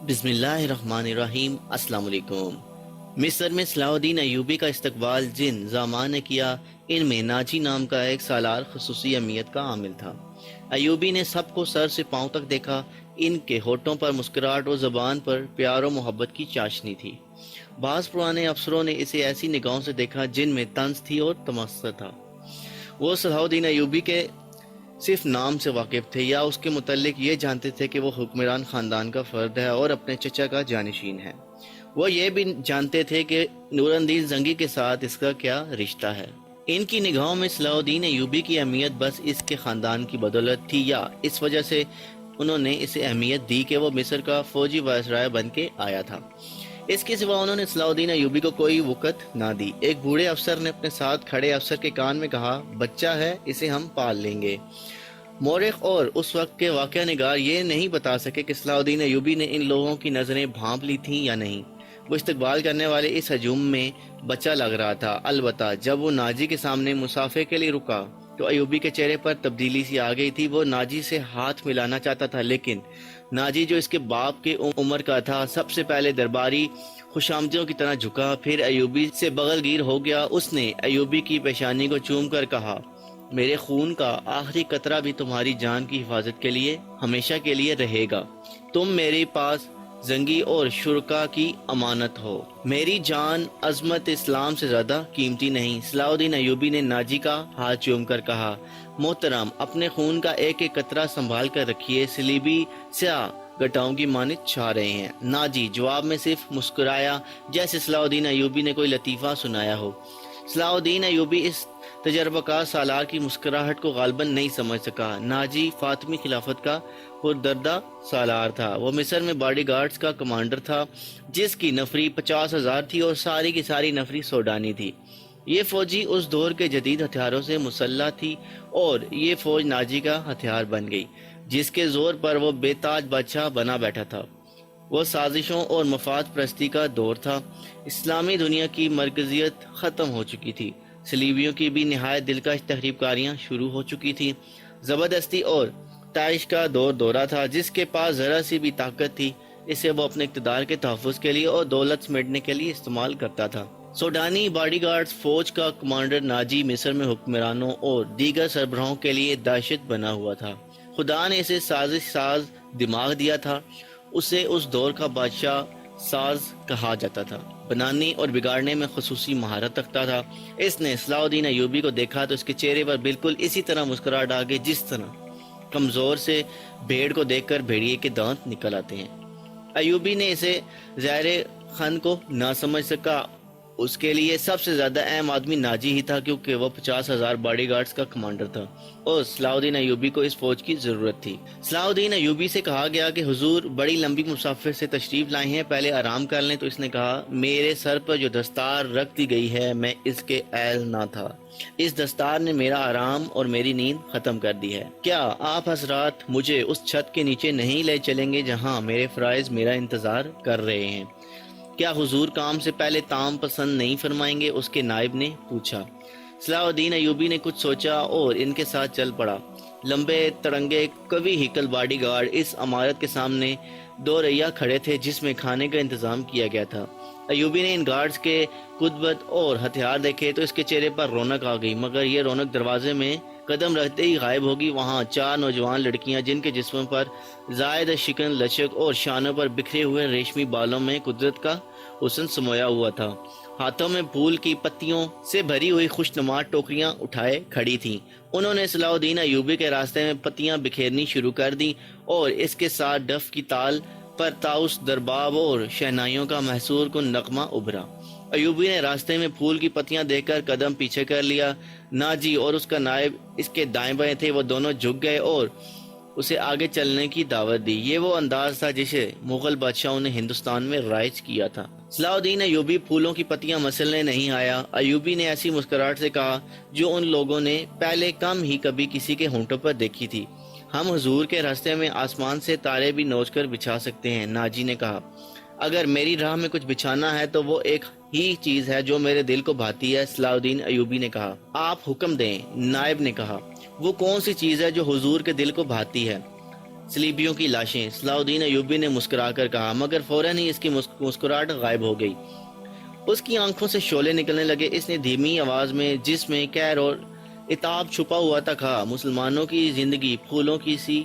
بسم اللہ الرحمن الرحیم۔ السلام علیکم۔ مصر میں صلاح الدین ایوبی کا استقبال جن زامان نے کیا، ان میں ناجی نام کا ایک سالار خصوصی اہمیت کا عامل تھا۔ ایوبی نے سب کو سر سے پاؤں تک دیکھا۔ ان کے ہونٹوں پر مسکراہٹ اور زبان پر پیار و محبت کی چاشنی تھی۔ بعض پرانے افسروں نے اسے ایسی نگاہوں سے دیکھا جن میں طنز تھی اور تمسخر تھا۔ وہ صلاح الدین ایوبی کے صرف نام سے واقف تھے یا اس کے متعلق یہ جانتے تھے کہ وہ حکمران خاندان کا فرد ہے اور اپنے چچا کا جانشین ہے۔ وہ یہ بھی جانتے تھے کہ نور الدین زنگی کے ساتھ اس کا کیا رشتہ ہے۔ ان کی نگاہوں میں صلاح الدین ایوبی کی اہمیت بس اس کے خاندان کی بدولت تھی، یا اس وجہ سے انہوں نے اسے اہمیت دی کہ وہ مصر کا فوجی وائسرائے بن کے آیا تھا۔ اس کے سوا انہوں نے صلاح الدین ایوبی کو کوئی وقت نہ دی۔ ایک بوڑھے افسر نے اپنے ساتھ کھڑے افسر کے کان میں کہا، بچہ ہے، اسے ہم پال لیں گے۔ مورخ اور اس وقت کے واقعہ نگار یہ نہیں بتا سکے کہ صلاح الدین ایوبی نے ان لوگوں کی نظریں بھانپ لی تھیں یا نہیں۔ وہ استقبال کرنے والے اس ہجوم میں بچہ لگ رہا تھا۔ البتہ جب وہ ناجی کے سامنے مسافے کے لیے رکا تو ایوبی کے چہرے پر تبدیلی سی آ گئی تھی۔ وہ ناجی سے ہاتھ ملانا چاہتا تھا، لیکن ناجی جو اس کے باپ کے عمر کا تھا سب سے پہلے درباری خوشامدیوں کی طرح جھکا، پھر ایوبی سے بغل گیر ہو گیا۔ اس نے ایوبی کی پیشانی کو چوم کر کہا، میرے خون کا آخری قطرہ بھی تمہاری جان کی حفاظت کے لیے ہمیشہ کے لیے رہے گا۔ تم میرے پاس زنگی اور شرکا کی امانت ہو۔ میری جان عظمت اسلام سے زیادہ قیمتی نہیں۔ صلاح الدین ایوبی نے ناجی کا ہاتھ چوم کر کہا، محترم، اپنے خون کا ایک ایک قطرہ سنبھال کر رکھیے، صلیبی سیاہ گٹاؤں کی مانند چھا رہے ہیں۔ ناجی جواب میں صرف مسکرایا، جیسے صلاح الدین ایوبی نے کوئی لطیفہ سنایا ہو۔ صلاح الدین ایوبی اس تجربہ کار سالار کی مسکراہٹ کو غالباً نہیں سمجھ سکا۔ ناجی فاطمی خلافت کا پردردہ سالار تھا۔ وہ مصر میں باڈی گارڈز کا کمانڈر تھا، جس کی نفری 50,000 تھی اور ساری کی ساری نفری سوڈانی تھی۔ یہ فوجی اس دور کے جدید ہتھیاروں سے مسلح تھی اور یہ فوج ناجی کا ہتھیار بن گئی، جس کے زور پر وہ بے تاج بادشاہ بنا بیٹھا تھا۔ وہ سازشوں اور مفاد پرستی کا دور تھا۔ اسلامی دنیا کی مرکزیت ختم ہو چکی تھی۔ صلیبیوں کی بھی نہایت دلکش تخریب کاریاں شروع ہو چکی تھیں۔ زبردستی اور طائش کا دور دورہ تھا۔ جس کے پاس ذرا سی بھی طاقت تھی، اسے وہ اپنے اقتدار کے تحفظ کے لیے اور دولت سمیٹنے کے لیے استعمال کرتا تھا۔ سوڈانی باڈی گارڈز فوج کا کمانڈر ناجی مصر میں حکمرانوں اور دیگر سربراہوں کے لیے دہشت بنا ہوا تھا۔ خدا نے اسے سازش ساز دماغ دیا تھا۔ اسے اس دور کا بادشاہ ساز کہا جاتا تھا۔ بنانے اور بگاڑنے میں خصوصی مہارت رکھتا تھا۔ اس نے صلاح الدین ایوبی کو دیکھا تو اس کے چہرے پر بالکل اسی طرح مسکراہٹ آ گئی جس طرح کمزور سے بھیڑ کو دیکھ کر بھیڑیے کے دانت نکل آتے ہیں۔ ایوبی نے اسے ظاہر خن کو نہ سمجھ سکا۔ اس کے لیے سب سے زیادہ اہم آدمی ناجی ہی تھا، کیونکہ وہ 50,000 باڈی گارڈز کا کمانڈر تھا اور صلاح الدین ایوبی کو اس فوج کی ضرورت تھی۔ صلاح الدین ایوبی سے کہا گیا کہ حضور بڑی لمبی مسافر سے تشریف لائے ہیں، پہلے آرام کر لیں۔ تو اس نے کہا، میرے سر پر جو دستار رکھ دی گئی ہے میں اس کے اہل نہ تھا۔ اس دستار نے میرا آرام اور میری نیند ختم کر دی ہے۔ کیا آپ حضرات مجھے اس چھت کے نیچے نہیں لے چلیں گے جہاں میرے فرائض میرا انتظار کر رہے ہیں؟ کیا حضور کام سے پہلے تام پسند نہیں فرمائیں گے؟ اس کے نائب نے پوچھا۔ صلاح الدین ایوبی نے کچھ سوچا اور ان کے ساتھ چل پڑا۔ لمبے ترنگے قوی ہیکل باڈی گارڈ اس عمارت کے سامنے دو ریا کھڑے تھے جس میں کھانے کا انتظام کیا گیا تھا۔ ایوبی نے ان گارڈز کے قدبت اور ہتھیار دیکھے تو اس کے چہرے پر رونق آ گئی، مگر یہ رونق دروازے میں قدم رکھتے ہی غائب ہوگی۔ وہاں 4 نوجوان لڑکیاں جن کے جسموں پر زائد شکن لچک اور شانوں پر بکھرے ہوئے ریشمی بالوں میں قدرت کا حسن سمویا ہوا تھا، ہاتھوں میں پھول کی پتیوں سے بھری ہوئی خوشنما ٹوکریاں اٹھائے کھڑی تھیں۔ انہوں نے صلاح الدین ایوبی کے راستے میں پتیاں بکھیرنی شروع کر دیں اور اس کے ساتھ ڈف کی تال پر طاؤس درباب اور شہنائیوں کا محصور کن نغمہ ابھرا۔ ایوبی نے راستے میں پھول کی پتیاں دیکھ کر قدم پیچھے کر لیا۔ ناجی اور اس کا نائب اس کے دائیں بائیں تھے۔ وہ دونوں جھک گئے اور اسے آگے چلنے کی دعوت دی۔ یہ وہ انداز تھا جسے مغل بادشاہوں نے ہندوستان میں رائج کیا تھا۔ صلاح الدین ایوبی پھولوں کی پتیاں مسلنے نہیں آیا۔ ایوبی نے ایسی مسکراہٹ سے کہا جو ان لوگوں نے پہلے کم ہی کبھی کسی کے ہونٹوں پر دیکھی تھی، ہم حضور کے راستے میں آسمان سے تارے بھی نوچ کر بچھا سکتے ہیں۔ ناجی نے کہا، اگر میری راہ میں کچھ بچھانا ہے تو وہ ایک ہی چیز ہے جو میرے دل کو بھاتی ہے۔ صلاح الدین ایوبی نے کہا، آپ حکم دیں۔ نائب نے کہا، وہ کون سی چیز ہے جو حضور کے دل کو بھاتی ہے؟ صلیبیوں کی لاشیں۔ صلاح الدین ایوبی نے مسکرا کر کہا، مگر فوراً ہی اس کی مسکراہٹ غائب ہو گئی۔ اس کی آنکھوں سے شعلے نکلنے لگے۔ اس نے دھیمی آواز میں، جس میں قہر اور عتاب چھپا ہوا تھا، کہا، مسلمانوں کی زندگی پھولوں کی سی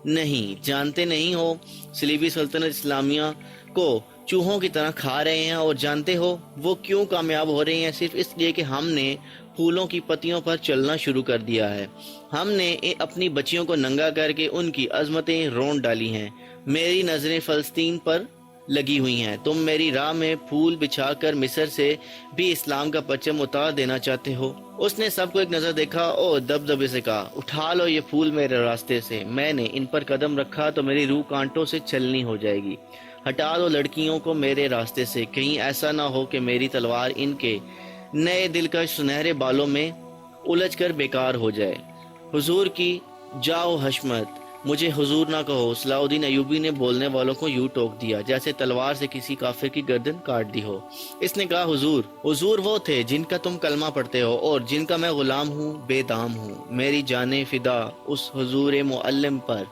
نہیں، جانتے نہیں ہو صلیبی سلطنت اسلامیہ کو چوہوں کی طرح کھا رہے ہیں، اور جانتے ہو وہ کیوں کامیاب ہو رہے ہیں؟ صرف اس لیے کہ ہم نے پھولوں کی پتیوں پر چلنا شروع کر دیا ہے۔ ہم نے اپنی بچیوں کو ننگا کر کے ان کی عظمتیں رونڈ ڈالی ہیں۔ میری نظریں فلسطین پر لگی ہوئی ہیں۔ تم میری راہ میں پھول بچھا کر مصر سے بھی اسلام کا پرچم اتار دینا چاہتے ہو۔ اس نے سب کو ایک نظر دیکھا اور دبدبے سے کہا، اٹھا لو یہ پھول میرے راستے سے۔ میں نے ان پر قدم رکھا تو میری روح کانٹوں سے چھلنی ہو جائے گی۔ ہٹا دو لڑکیوں کو میرے راستے سے، کہیں ایسا نہ ہو کہ میری تلوار ان کے نئے دلکش سنہرے بالوں میں الجھ کر بیکار ہو جائے۔ حضور کی جاؤ حشمت، مجھے حضور نہ کہو۔ صلاح الدین ایوبی نے بولنے والوں کو یوں ٹوک دیا جیسے تلوار سے کسی کافر کی گردن کاٹ دی ہو۔ اس نے کہا، حضور وہ تھے جن کا تم کلمہ پڑھتے ہو اور جن کا میں غلام ہوں، بے دام ہوں۔ میری جانیں فدا اس حضور معلم پر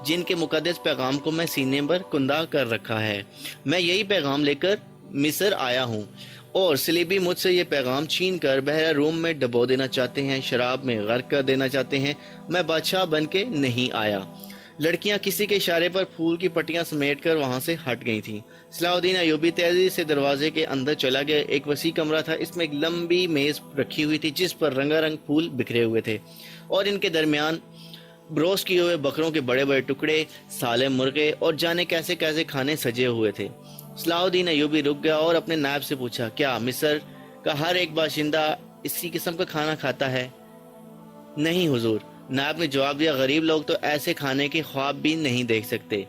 جن کے مقدس پیغام کو میں سینے پر کندہ کر رکھا ہے۔ میں یہی پیغام لے کر مصر آیا ہوں، اور صلیبی مجھ سے یہ پیغام چھین کر بحر روم میں ڈبو دینا چاہتے ہیں، شراب میں غرق کر دینا چاہتے ہیں۔ میں بادشاہ بن کے نہیں آیا۔ لڑکیاں کسی کے اشارے پر پھول کی پٹیاں سمیٹ کر وہاں سے ہٹ گئی تھیں۔ صلاح الدین ایوبی تیزی سے دروازے کے اندر چلا گیا۔ ایک وسیع کمرہ تھا، اس میں ایک لمبی میز رکھی ہوئی تھی جس پر رنگا رنگ پھول بکھرے ہوئے تھے، اور ان کے درمیان بروس کیے ہوئے بکروں کے بڑے بڑے ٹکڑے، سالم مرغے اور جانے کیسے کیسے کھانے سجے ہوئے تھے۔ صلاح الدین ایوبی رک گیا اور اپنے نائب سے پوچھا، کیا مصر کا ہر ایک باشندہ اسی قسم کا کھانا کھاتا ہے؟ نہیں حضور، نائب نے جواب دیا، غریب لوگ تو ایسے کھانے کے خواب بھی نہیں دیکھ سکتے۔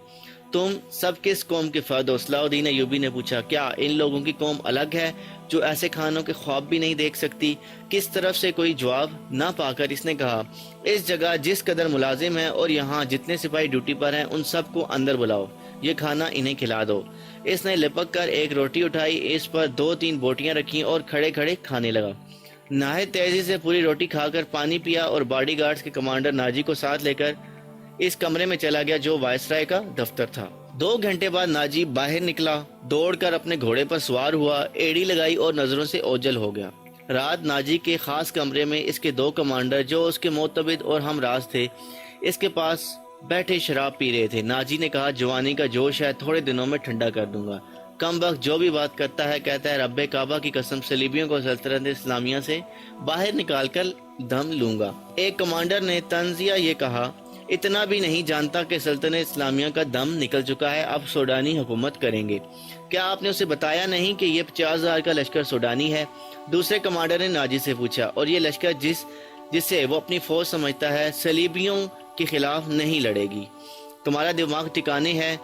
تم سب کس قوم کے فرد ہو؟ صلاح الدین ایوبی نے پوچھا، کیا ان لوگوں کی قوم الگ ہے جو ایسے کھانوں کے خواب بھی نہیں دیکھ سکتی؟ کس طرف سے کوئی جواب نہ پا کر اس نے کہا، اس جگہ جس قدر ملازم ہیں اور یہاں جتنے سپاہی ڈیوٹی پر ہیں، ان سب کو اندر بلاؤ، یہ کھانا انہیں کھلا دو۔ اس نے لپک کر ایک روٹی اٹھائی، اس پر 2-3 بوٹیاں رکھیں اور کھڑے کھڑے کھانے لگا۔ نہایت تیزی سے پوری روٹی کھا کر پانی پیا اور باڈی گارڈز کے کمانڈر ناجی کو ساتھ لے کر اس کمرے میں چلا گیا جو وائسرائے کا دفتر تھا۔ 2 گھنٹے بعد ناجی باہر نکلا، دوڑ کر اپنے گھوڑے پر سوار ہوا، ایڑی لگائی اور نظروں سے اوجھل ہو گیا۔ رات ناجی کے خاص کمرے میں اس کے 2 کمانڈر جو اس کے معتمد اور ہمراز تھے اس کے پاس بیٹھے شراب پی رہے تھے۔ ناجی نے کہا، جوانی کا جوش ہے، تھوڑے دنوں میں ٹھنڈا کر دوں گا۔ کم وقت جو بھی بات کرتا ہے کہتا ہے، رب کعبہ کی قسم صلیبیوں کو سلطنت اسلامیہ سے باہر نکال کر دم لوں گا۔ ایک کمانڈر نے طنزیہ یہ کہا، اتنا بھی نہیں جانتا کہ سلطنت اسلامیہ کا دم نکل چکا ہے، اب سوڈانی حکومت کریں گے۔ کیا آپ نے اسے بتایا نہیں کہ یہ 50,000 کا لشکر سوڈانی ہے؟ دوسرے کمانڈر نے ناجی سے پوچھا، اور یہ لشکر جسے وہ اپنی فوج سمجھتا ہے صلیبیوں کے خلاف نہیں لڑے گی؟ تمہارا دماغ ٹھکانے ہے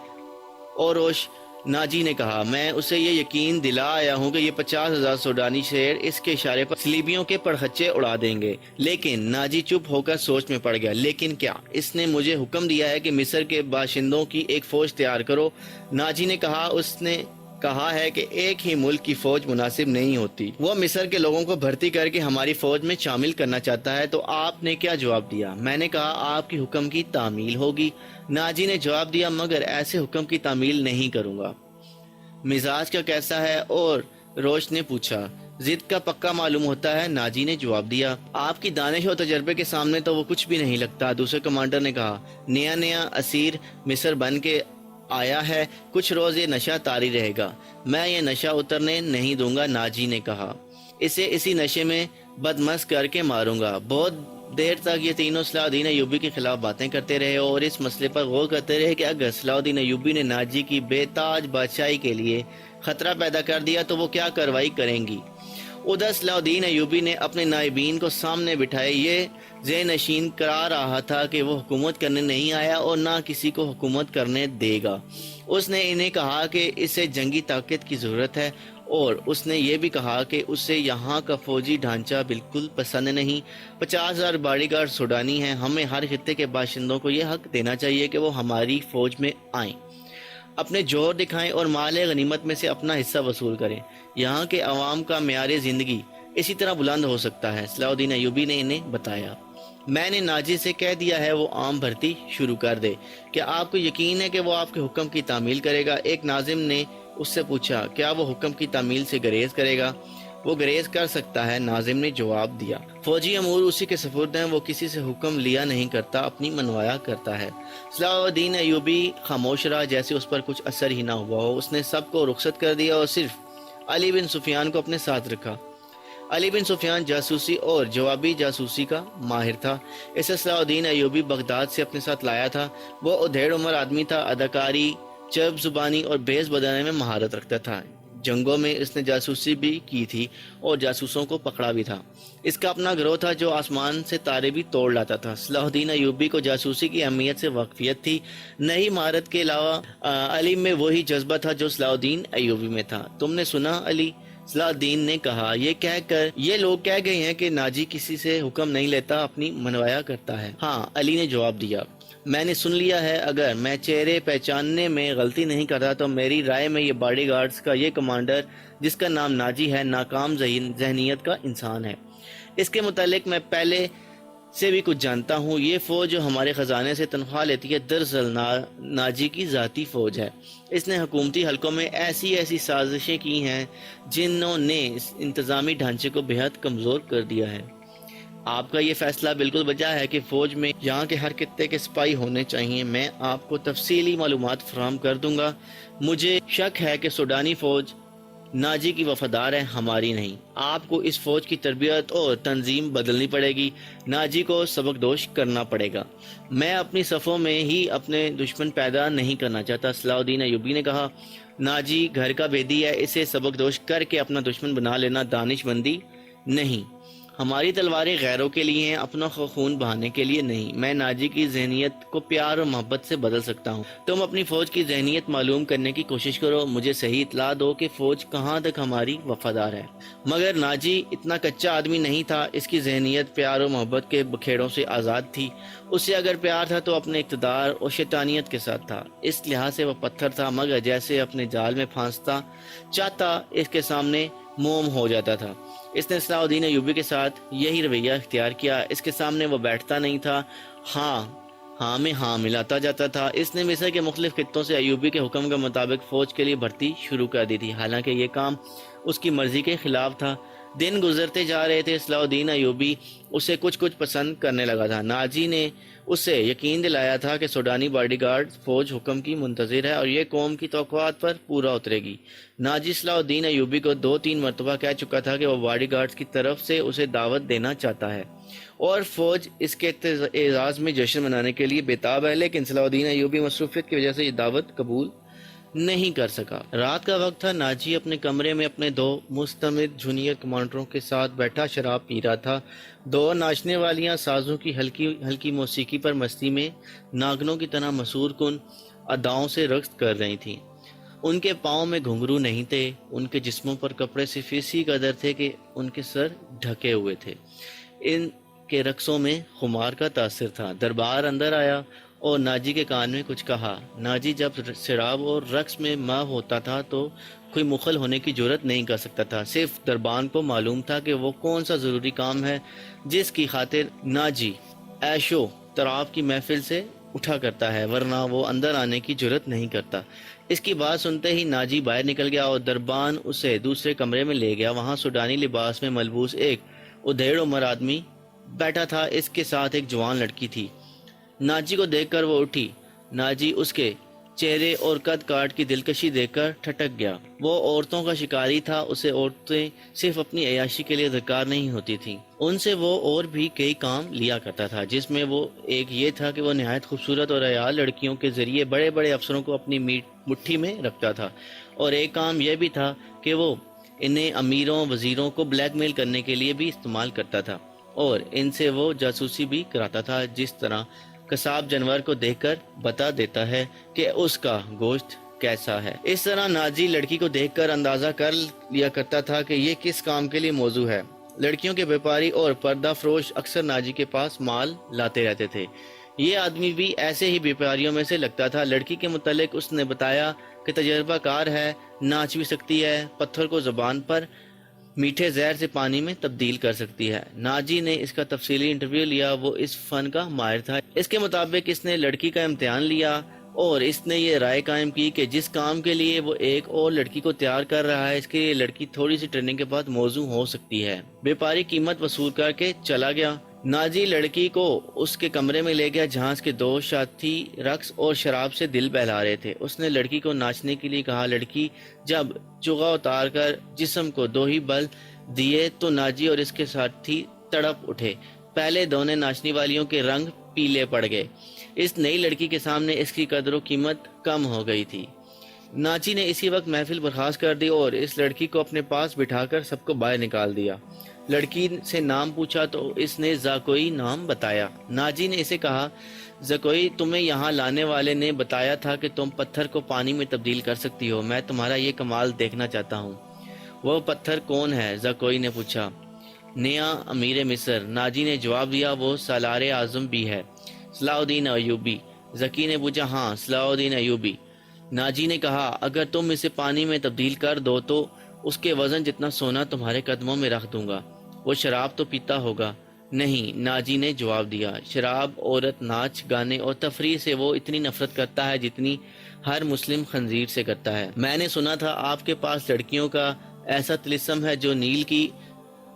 اوروش؟ ناجی نے کہا، میں اسے یہ یقین دلا آیا ہوں کہ یہ 50,000 سوڈانی شیر اس کے اشارے پر صلیبیوں کے پرخچے اڑا دیں گے۔ لیکن ناجی چپ ہو کر سوچ میں پڑ گیا۔ لیکن کیا؟ اس نے مجھے حکم دیا ہے کہ مصر کے باشندوں کی ایک فوج تیار کرو۔ ناجی نے کہا، اس نے کہا ہے کہ ایک ہی ملک کی فوج مناسب نہیں ہوتی، وہ مصر کے لوگوں کو بھرتی کر کے ہماری فوج میں شامل کرنا چاہتا ہے۔ تو آپ نے کیا جواب دیا؟ میں نے کہا، آپ کی حکم کی تعمیل ہوگی۔ ناجی نے جواب دیا، مگر ایسے حکم کی تعمیل نہیں کروں گا۔ مزاج کا کیسا ہے؟ اور روش نے پوچھا۔ ضد کا پکا معلوم ہوتا ہے، ناجی نے جواب دیا۔ آپ کی دانش و تجربے کے سامنے تو وہ کچھ بھی نہیں لگتا، دوسرے کمانڈر نے کہا۔ نیا اسیر مصر بن کے آیا ہے، کچھ روز یہ نشہ طاری رہے گا، میں یہ نشہ اترنے نہیں دوں گا، ناجی نے کہا۔ اسے اسی نشے میں بدمست کر کے ماروں گا۔ بہت دیر تک یہ تینوں صلاح الدین ایوبی کے خلاف باتیں کرتے رہے اور اس مسئلے پر غور کرتے رہے کہ اگر صلاح الدین ایوبی نے ناجی کی بے تاج بادشاہی کے لیے خطرہ پیدا کر دیا تو وہ کیا کارروائی کریں گی۔ ادھر صلاح الدین ایوبی نے اپنے نائبین کو سامنے بٹھائے یہ ذہن نشین کرا رہا تھا کہ وہ حکومت کرنے نہیں آیا اور نہ کسی کو حکومت کرنے دے گا۔ اس نے انہیں کہا کہ اسے جنگی طاقت کی ضرورت ہے، اور اس نے یہ بھی کہا کہ اسے یہاں کا فوجی ڈھانچہ بالکل پسند نہیں۔ 50,000 باڈی گارڈ سوڈانی ہیں، ہمیں ہر خطے کے باشندوں کو یہ حق دینا چاہیے کہ وہ ہماری فوج میں آئیں، اپنے جوہر دکھائیں اور مال غنیمت میں سے اپنا حصہ وصول کریں۔ یہاں کے عوام کا معیار زندگی اسی طرح بلند ہو سکتا ہے، صلاح الدین ایوبی نے انہیں بتایا۔ میں نے ناجی سے کہہ دیا ہے وہ عام بھرتی شروع کر دے۔ کیا آپ کو یقین ہے کہ وہ آپ کے حکم کی تعمیل کرے گا؟ ایک ناظم نے اس سے پوچھا، کیا وہ حکم کی تعمیل سے گریز کرے گا؟ وہ گریز کر سکتا ہے، ناظم نے جواب دیا۔ فوجی امور اسی کے سپرد ہیں، وہ کسی سے حکم لیا نہیں کرتا، اپنی منوایا کرتا ہے۔ صلاح الدین ایوبی خاموش رہا، جیسے اس پر کچھ اثر ہی نہ ہوا ہو۔ اس نے سب کو رخصت کر دیا اور صرف علی بن سفیان کو اپنے ساتھ رکھا۔ علی بن سفیان جاسوسی اور جوابی جاسوسی کا ماہر تھا۔ اسے صلاح الدین ایوبی بغداد سے اپنے ساتھ لایا تھا۔ وہ ادھیڑ عمر آدمی تھا، اداکاری، چرب زبانی اور بیس بدانے میں مہارت رکھتا تھا۔ جنگوں میں اس نے جاسوسی بھی کی تھی اور جاسوسوں کو پکڑا بھی تھا۔ اس کا اپنا گروہ تھا جو آسمان سے تارے بھی توڑ لاتا تھا۔ صلاح الدین ایوبی کو جاسوسی کی اہمیت سے واقفیت تھی۔ نئی مہارت کے علاوہ علی میں وہی جذبہ تھا جو صلاح الدین ایوبی میں تھا۔ تم نے سنا علی؟ صلاح الدین نے کہا، یہ لوگ کہہ گئے ہیں کہ ناجی کسی سے حکم نہیں لیتا، اپنی منوایا کرتا ہے۔ ہاں، علی نے جواب دیا، میں نے سن لیا ہے۔ اگر میں چہرے پہچاننے میں غلطی نہیں کرتا تو میری رائے میں یہ باڈی گارڈز کا یہ کمانڈر جس کا نام ناجی ہے، ناکام ذہنیت کا انسان ہے۔ اس کے متعلق میں پہلے سے بھی کچھ جانتا ہوں۔ یہ فوج جو ہمارے خزانے سے تنخواہ لیتی ہے دراصل ناجی کی ذاتی فوج ہے۔ اس نے حکومتی حلقوں میں ایسی سازشیں کی ہیں جنہوں نے اس انتظامی ڈھانچے کو بے حد کمزور کر دیا ہے۔ آپ کا یہ فیصلہ بالکل بجا ہے کہ فوج میں یہاں کے ہر خطے کے سپاہی ہونے چاہیے۔ میں آپ کو تفصیلی معلومات فراہم کر دوں گا۔ مجھے شک ہے کہ سوڈانی فوج ناجی کی وفادار ہے، ہماری نہیں۔ آپ کو اس فوج کی تربیت اور تنظیم بدلنی پڑے گی، ناجی کو سبق دوش کرنا پڑے گا۔ میں اپنی صفوں میں ہی اپنے دشمن پیدا نہیں کرنا چاہتا، صلاح الدین ایوبی نے کہا۔ ناجی گھر کا بیدی ہے، اسے سبق دوش کر کے اپنا دشمن بنا لینا دانش مندی نہیں۔ ہماری تلواریں غیروں کے لیے ہیں، اپنا خون بہانے کے لیے نہیں۔ میں ناجی کی ذہنیت کو پیار اور محبت سے بدل سکتا ہوں۔ تم اپنی فوج کی ذہنیت معلوم کرنے کی کوشش کرو، مجھے صحیح اطلاع دو کہ فوج کہاں تک ہماری وفادار ہے۔ مگر ناجی اتنا کچا آدمی نہیں تھا، اس کی ذہنیت پیار اور محبت کے بکھیڑوں سے آزاد تھی۔ اس سے اگر پیار تھا تو اپنے اقتدار اور شیطانیت کے ساتھ تھا۔ اس لحاظ سے وہ پتھر تھا، مگر جیسے اپنے جال میں پھانستا چاہتا اس کے سامنے موم ہو جاتا تھا۔ اس نے صلاح الدین ایوبی کے ساتھ یہی رویہ اختیار کیا۔ اس کے سامنے وہ بیٹھتا نہیں تھا، ہاں میں ہاں ملاتا جاتا تھا۔ اس نے مصر کے مختلف خطوں سے ایوبی کے حکم کے مطابق فوج کے لیے بھرتی شروع کر دی تھی، حالانکہ یہ کام اس کی مرضی کے خلاف تھا۔ دن گزرتے جا رہے تھے، صلاح الدین ایوبی اسے کچھ پسند کرنے لگا تھا۔ ناجی نے اسے یقین دلایا تھا کہ سوڈانی باڈی گارڈ فوج حکم کی منتظر ہے اور یہ قوم کی توقعات پر پورا اترے گی۔ ناجی صلاح الدین ایوبی کو 2-3 مرتبہ کہہ چکا تھا کہ وہ باڈی گارڈز کی طرف سے اسے دعوت دینا چاہتا ہے اور فوج اس کے اعزاز میں جشن منانے کے لیے بےتاب ہے، لیکن صلاح الدین ایوبی مصروفیت کی وجہ سے یہ دعوت قبول نہیں کر سکا۔ رات کا وقت تھا، ناجی اپنے کمرے میں اپنے 2 مستمد جونیئر کمانڈروں کے ساتھ بیٹھا شراب پی رہا تھا۔ 2 ناچنے والیاں سازوں کی ہلکی موسیقی پر مستی میں ناگنوں کی طرح مسحور کن اداؤں سے رقص کر رہی تھیں۔ ان کے پاؤں میں گھنگرو نہیں تھے، ان کے جسموں پر کپڑے صرف اسی قدر تھے کہ ان کے سر ڈھکے ہوئے تھے۔ ان کے رقصوں میں خمار کا تاثر تھا۔ دربار اندر آیا اور ناجی کے کان میں کچھ کہا۔ ناجی جب شراب اور رقص میں محو ہوتا تھا تو کوئی مخل ہونے کی جرت نہیں کر سکتا تھا۔ صرف دربان کو معلوم تھا کہ وہ کون سا ضروری کام ہے جس کی خاطر ناجی عیش و طراب کی محفل سے اٹھا کرتا ہے، ورنہ وہ اندر آنے کی جرت نہیں کرتا۔ اس کی بات سنتے ہی ناجی باہر نکل گیا اور دربان اسے دوسرے کمرے میں لے گیا۔ وہاں سوڈانی لباس میں ملبوس ایک ادھیڑ عمر آدمی بیٹھا تھا، اس کے ساتھ ایک جوان لڑکی تھی۔ ناجی کو دیکھ کر وہ اٹھی۔ ناجی اس کے چہرے اور قد کاٹ کی دلکشی دیکھ کر ٹھٹک گیا۔ وہ عورتوں کا شکاری تھا، اسے عورتیں صرف اپنی عیاشی کے لیے درکار نہیں ہوتی تھیں، ان سے وہ اور بھی کئی کام لیا کرتا تھا، جس میں وہ ایک یہ تھا کہ وہ نہایت خوبصورت اور عیال لڑکیوں کے ذریعے بڑے بڑے افسروں کو اپنی مٹھی میں رکھتا تھا، اور ایک کام یہ بھی تھا کہ وہ انہیں امیروں وزیروں کو بلیک میل کرنے کے لیے بھی استعمال کرتا تھا، اور ان سے وہ جاسوسی بھی کراتا تھا، جس طرح قصاب جانور کو دیکھ کر بتا دیتا ہے کہ اس کا گوشت کیسا ہے۔ اس طرح ناجی لڑکی کو دیکھ کر اندازہ کر لیا کرتا تھا کہ یہ کس کام کے لیے موزوں ہے۔ لڑکیوں کے بیپاری اور پردہ فروش اکثر ناجی کے پاس مال لاتے رہتے تھے۔ یہ آدمی بھی ایسے ہی بیپاریوں میں سے لگتا تھا۔ لڑکی کے متعلق اس نے بتایا کہ تجربہ کار ہے، ناچ بھی سکتی ہے، پتھر کو زبان پر میٹھے زہر سے پانی میں تبدیل کر سکتی ہے۔ ناجی نے اس کا تفصیلی انٹرویو لیا، وہ اس فن کا ماہر تھا۔ اس کے مطابق اس نے لڑکی کا امتحان لیا اور اس نے یہ رائے قائم کی کہ جس کام کے لیے وہ ایک اور لڑکی کو تیار کر رہا ہے، اس کے لیے لڑکی تھوڑی سی ٹریننگ کے بعد موزوں ہو سکتی ہے۔ بیپاری قیمت وصول کر کے چلا گیا۔ ناجی لڑکی کو اس کے کمرے میں لے گیا جہاں اس کے دو ساتھی رقص اور شراب سے دل بہلا رہے تھے۔ اس نے لڑکی کو ناچنے کے لیے کہا۔ لڑکی جب چغا اتار کر جسم کو دو ہی بل دیے تو ناجی اور اس کے ساتھی تڑپ اٹھے۔ پہلے دونوں ناچنے والیوں کے رنگ پیلے پڑ گئے۔ اس نئی لڑکی کے سامنے اس کی قدر و قیمت کم ہو گئی تھی۔ ناچی نے اسی وقت محفل برخاست کر دی اور اس لڑکی کو اپنے پاس بٹھا کر سب کو باہر نکال دیا۔ لڑکی سے نام پوچھا تو اس نے زاکوئی نام بتایا۔ ناجی نے اسے کہا، زاکوئی، تمہیں یہاں لانے والے نے بتایا تھا کہ تم پتھر کو پانی میں تبدیل کر سکتی ہو۔ میں تمہارا یہ کمال دیکھنا چاہتا ہوں۔ وہ پتھر کون ہے؟ زاکوئی نے پوچھا۔ نیا امیر مصر، ناجی نے جواب دیا، وہ سالار اعظم بھی ہے، صلاح الدین ایوبی۔ زکی نے پوچھا، ہاں، صلاح الدین ایوبی۔ ناجی نے کہا، اگر تم اسے پانی میں تبدیل کر دو تو اس کے وزن جتنا سونا تمہارے قدموں میں رکھ دوں گا۔ وہ شراب تو پیتا ہوگا؟ نہیں، ناجی نے جواب دیا، شراب، عورت، ناچ گانے اور تفریح سے وہ اتنی نفرت کرتا ہے جتنی ہر مسلم خنزیر سے کرتا ہے۔ میں نے سنا تھا آپ کے پاس لڑکیوں کا ایسا طلسم ہے جو نیل کی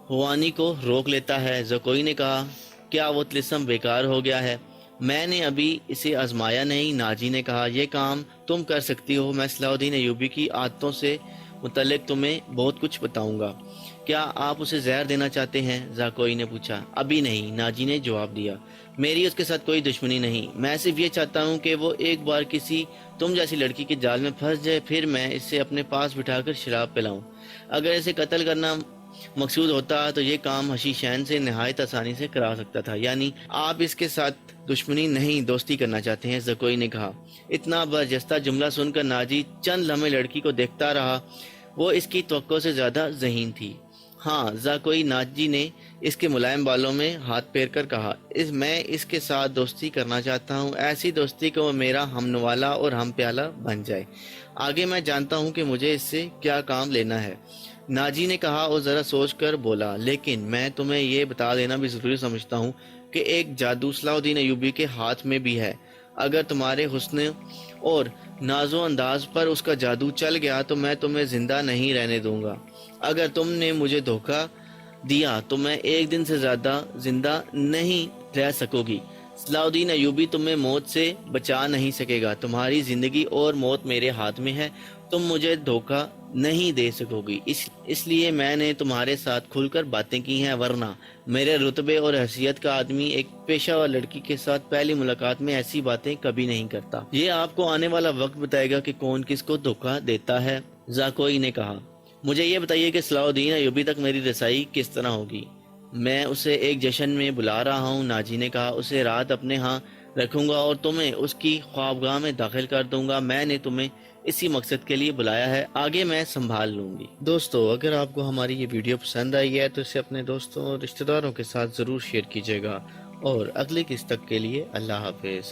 ہوانی کو روک لیتا ہے۔ زکوئی نے کہا، کیا وہ طلسم بیکار ہو گیا ہے؟ میں نے ابھی اسے آزمایا نہیں۔ ناجی نے کہا، یہ کام تم کر سکتی ہو۔ میں صلاح الدین ایوبی کی عادتوں سے متعلق تمہیں بہت کچھ بتاؤں گا۔ کیا آپ اسے زہر دینا چاہتے ہیں؟ زاکوئی نے پوچھا۔ ابھی نہیں، ناجی نے جواب دیا، میری اس کے ساتھ کوئی دشمنی نہیں، میں صرف یہ چاہتا ہوں کہ وہ ایک بار کسی تم جیسی لڑکی کے جال میں پھنس جائے، پھر میں اسے اپنے پاس بٹھا کر شراب پلاؤں۔ اگر اسے قتل کرنا مقصود ہوتا تو یہ کام حشیشین سے نہایت آسانی سے کرا سکتا تھا۔ یعنی آپ اس کے ساتھ دشمنی نہیں، دوستی کرنا چاہتے ہیں، زکوئی نے کہا۔ اتنا برجستہ جملہ سن کر ناجی چند لمحے لڑکی کو دیکھتا رہا، وہ اس کی توقع سے زیادہ ذہین تھی۔ ہاں، زاکوئی، ناجی نے اس کے ملائم بالوں میں ہاتھ پھیر کر کہا، میں اس کے ساتھ دوستی کرنا چاہتا ہوں، ایسی دوستی کہ وہ میرا ہم نوالا اور ہم پیالہ بن جائے۔ آگے میں جانتا ہوں کہ مجھے اس سے کیا کام لینا ہے۔ ناجی نے کہا اور ذرا سوچ کر بولا، لیکن میں تمہیں یہ بتا دینا بھی ضروری سمجھتا ہوں کہ ایک جادو صلاح الدین ایوبی کے ہاتھ میں بھی ہے۔ اگر تمہارے حسن اور ناز و انداز پر اس کا جادو چل گیا تو میں تمہیں زندہ نہیں رہنے دوں گا۔ اگر تم نے مجھے دھوکہ دیا تو میں ایک دن سے زیادہ زندہ نہیں رہ سکو گی۔ صلاح الدین ایوبی تمہیں موت سے بچا نہیں سکے گا۔ تمہاری زندگی اور موت میرے ہاتھ میں ہے، تم مجھے دھوکہ نہیں دے سکو گی۔ اس لیے میں نے تمہارے ساتھ کھل کر باتیں کی ہیں، ورنہ میرے رتبے اور حیثیت کا آدمی ایک پیشہ ور لڑکی کے ساتھ پہلی ملاقات میں ایسی باتیں کبھی نہیں کرتا۔ یہ آپ کو آنے والا وقت بتائے گا کہ کون کس کو دھوکہ دیتا ہے، زاکوئی نے کہا۔ مجھے یہ بتائیے کہ صلاح الدین ایوبی تک میری رسائی کس طرح ہوگی؟ میں اسے ایک جشن میں بلا رہا ہوں، ناجی نے کہا، اسے رات اپنے ہاں رکھوں گا اور تمہیں اس کی خوابگاہ میں داخل کر دوں گا۔ میں نے تمہیں اسی مقصد کے لیے بلایا ہے، آگے میں سنبھال لوں گی۔ دوستو، اگر آپ کو ہماری یہ ویڈیو پسند آئی ہے تو اسے اپنے دوستوں اور رشتہ داروں کے ساتھ ضرور شیئر کیجیے گا، اور اگلی قسط تک کے لیے اللہ حافظ۔